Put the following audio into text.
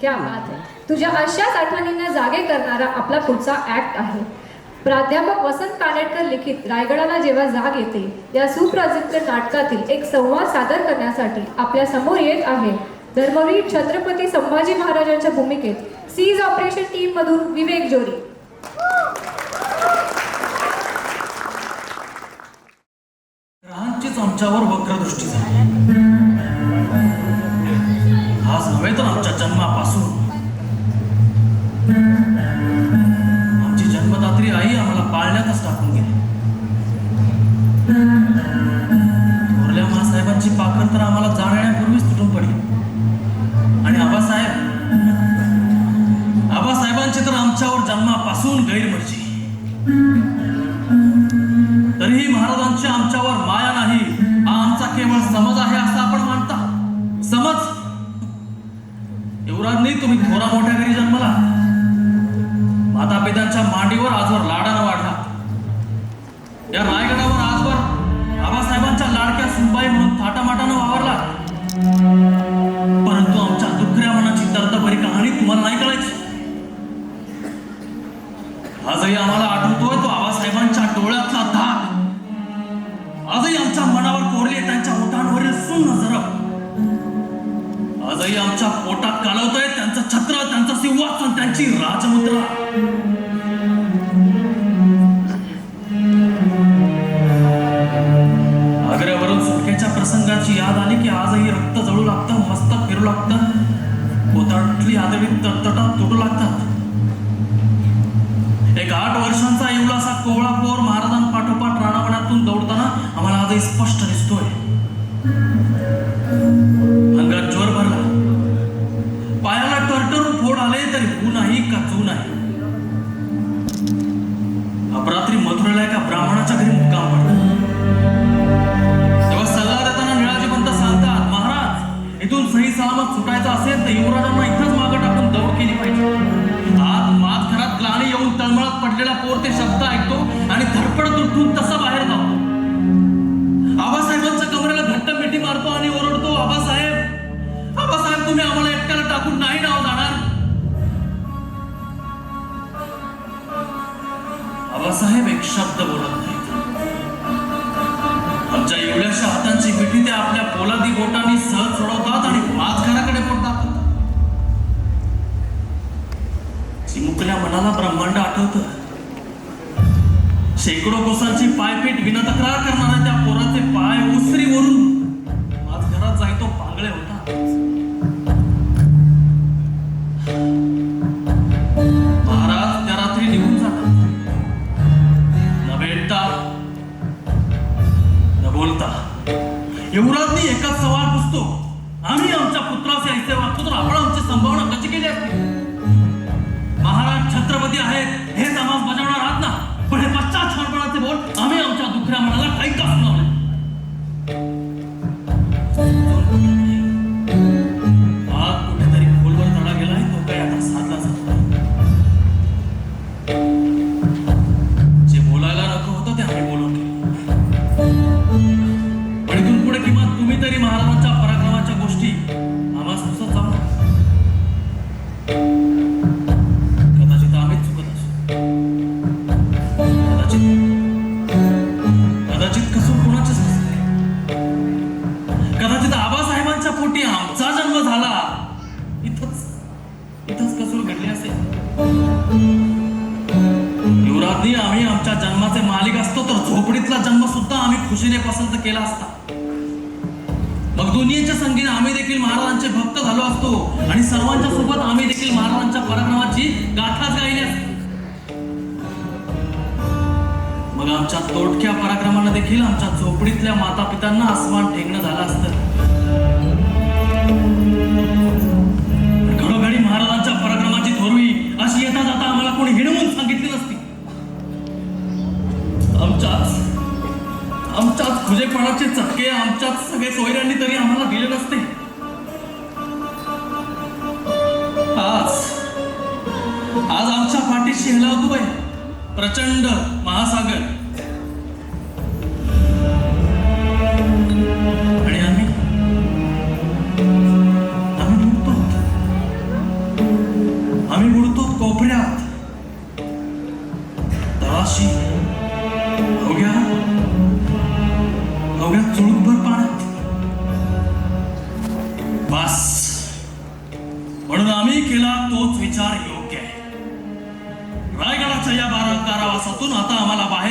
क्या बात आहे. तुझ्या अशाच आठवणींना जागे करणारा आपला पुढचा ऍक्ट आहे. प्राध्यापक वसंत कानेटकर लिखित रायगडाला जेव्हा जाग येते या सुप्रसिद्ध नाटकातील एक संवाद सादर करण्यासाठी आपल्या समोर येत आहे धर्मवीर छत्रपती संभाजी महाराजांच्या भूमिकेत सीज ऑपरेशन टीम मधून विवेक जोरी. ग्रहांचीच आमच्यावर वक्रदृष्टी झाली. आज नव्हे तर आमच्या जन्मापासून आमची जन्मदात्री आई आम्हाला पाळण्यातच टाकून गेली. थोरल्या मासाहेबांची पाखर तर आम्हाला जाणण्यापूर्वीच तुटून पडली. आणि आबासाहेबांची तर आमच्यावर जन्मापासून गैरमर्जी. तरीही महाराजांची आमच्यावर माया नाही, हा आमचा केवळ समज आहे असं आपण मानता. समज? युवराजनी तुम्ही थोरा मोठ्या घरी जन्मला, माता पित्यांच्या मांडीवर आजवर लाडानं वाढला. या रायगडावर आजवर आबासाहेबांच्या लाडक्या सुनबाई म्हणून थाटामाटानं वावरला. परंतु आमच्या दुखऱ्या मनाची दर्दभरी कहाणी तुम्हाला नाही कळायची. आजही आम्हाला आठवतोय तो आबासाहेबांच्या डोळ्यातला धाक. आजही आमच्या मनावर कोरली त्यांच्या ओठांवरील सुन्न झरप. आजही आमच्या पोटात कालवतोय त्यांचं छत्र, त्यांचं सिंहासन, त्यांची राजमुद्रा. आग्र्यावरून सुटकेच्या प्रसंगाची याद आली की आजही रक्त जळू लागतं, मस्तक फिरू लागतं, पोटातली आदळी तटतटात तुटू लागतात. एक 8 वर्षांचा एवढासा कोवळा पोर महाराजांपाठोपाठ राणावण्यातून दौडताना आम्हाला आजही स्पष्ट दिसतोय. अंगात ज्वर भरला, पायाला टरटरून फोड आले तरी हू नाही का चू नाही. अपरात्री मथुरेला एका ब्राह्मणाच्या घरी मुक्काम पडला. तेव्हा सल्ला देताना निळाजीपंत सांगतात, महाराज इथून सही सलामत सुटायचं असेल तर युवराजांना इथंच मागं टाकून दौड केली पाहिजे. आज घरात ग्लानी येऊन तळमळत पडलेला पोर ते शब्द ऐकतो आणि धडपडत उठून तसा बाहेर जातो. आबासाहेबांच्या कमरेला घट्ट मिठी मारतो आणि ओरडतो, आबासाहेब, आबासाहेब, तुम्ही आम्हाला एकट्याला टाकून नाही नाव जाणार. आबासाहेब एक शब्द बोलत नाहीत. आमच्या एवढ्याशा हातांची मिठी ते आपल्या पोलादी बोटांनी सहज सोडवतात आणि माझघराकडे बोट दाखवतात. चिमुकल्या मनाला ब्रह्मांड आठवतं. शेकडो कोसांची पायपीट विनातक्रार करणाऱ्या त्या पोराचे पाय उसरीवरून आज घरात जायतो पांगळे होता. महाराज त्या रात्री निघून जातात, न भेटता न बोलता. युवराजनी एकच सवाल पुसतो, आम्ही आमच्या पुत्राचे ऐसे वागतो तर आपण आमची संभावना कशी केली असती. महाराज छत्रपती आहेत हे समाज बजावणार आहात ना, पण हे पश्चात छानपणाचे बोल आम्ही आमच्या दुखऱ्या मनाला काही का सुनावले. आत कुठेतरी खोलवर तडा गेलाय, तो काही आता साधला जातो. जे बोलायला नको होतं ते आम्ही बोलून गेलो. पण इथून पुढे किमान तुम्ही तरी महाराजांच्या पराक्रमाच्या गोष्टी आम्हाला सुचत जाऊ. कदाचित कसूर कोणाचेच नसते. कदाचित आबासाहेबांच्या पोटी आमचा जन्म झाला, इथंच कसूर घडले असेल. युवराजनी आम्ही आमच्या जन्माचे मालिक असतो तर झोपडीतला जन्म सुद्धा आम्ही खुशीने पसंत केला असता. मग दुनियेच्या संगीत आम्ही देखील महाराजांचे भक्त झालो असतो आणि सर्वांच्या सोबत आम्ही देखील महाराजांच्या पराक्रमाची गाथाच गायली असती. मग आमच्या तोटक्या पराक्रमानं देखील आमच्या झोपडीतल्या माता पित्यांना आसमान ठेंगणं झालं असतं. घडोघडी महाराजांच्या पराक्रमाची थोरवी अशी येता जाता आम्हाला कोणी हिणवून सांगितली नसती. आमच्याच खुजेपणाचे चटके आमच्याच सगळे सोयऱ्यांनी तरी आम्हाला दिले नसते. आज आमच्या पाठीशी हेलावतोय प्रचंड महासागर आणि आम्ही कोपऱ्यात तळाशी अवघ्या चुळूकभर पाण्यात. बस, म्हणून आम्ही केला तोच विचार योग्य आहे. रायगडाच्या या कारावासातून आता आम्हाला बाहेर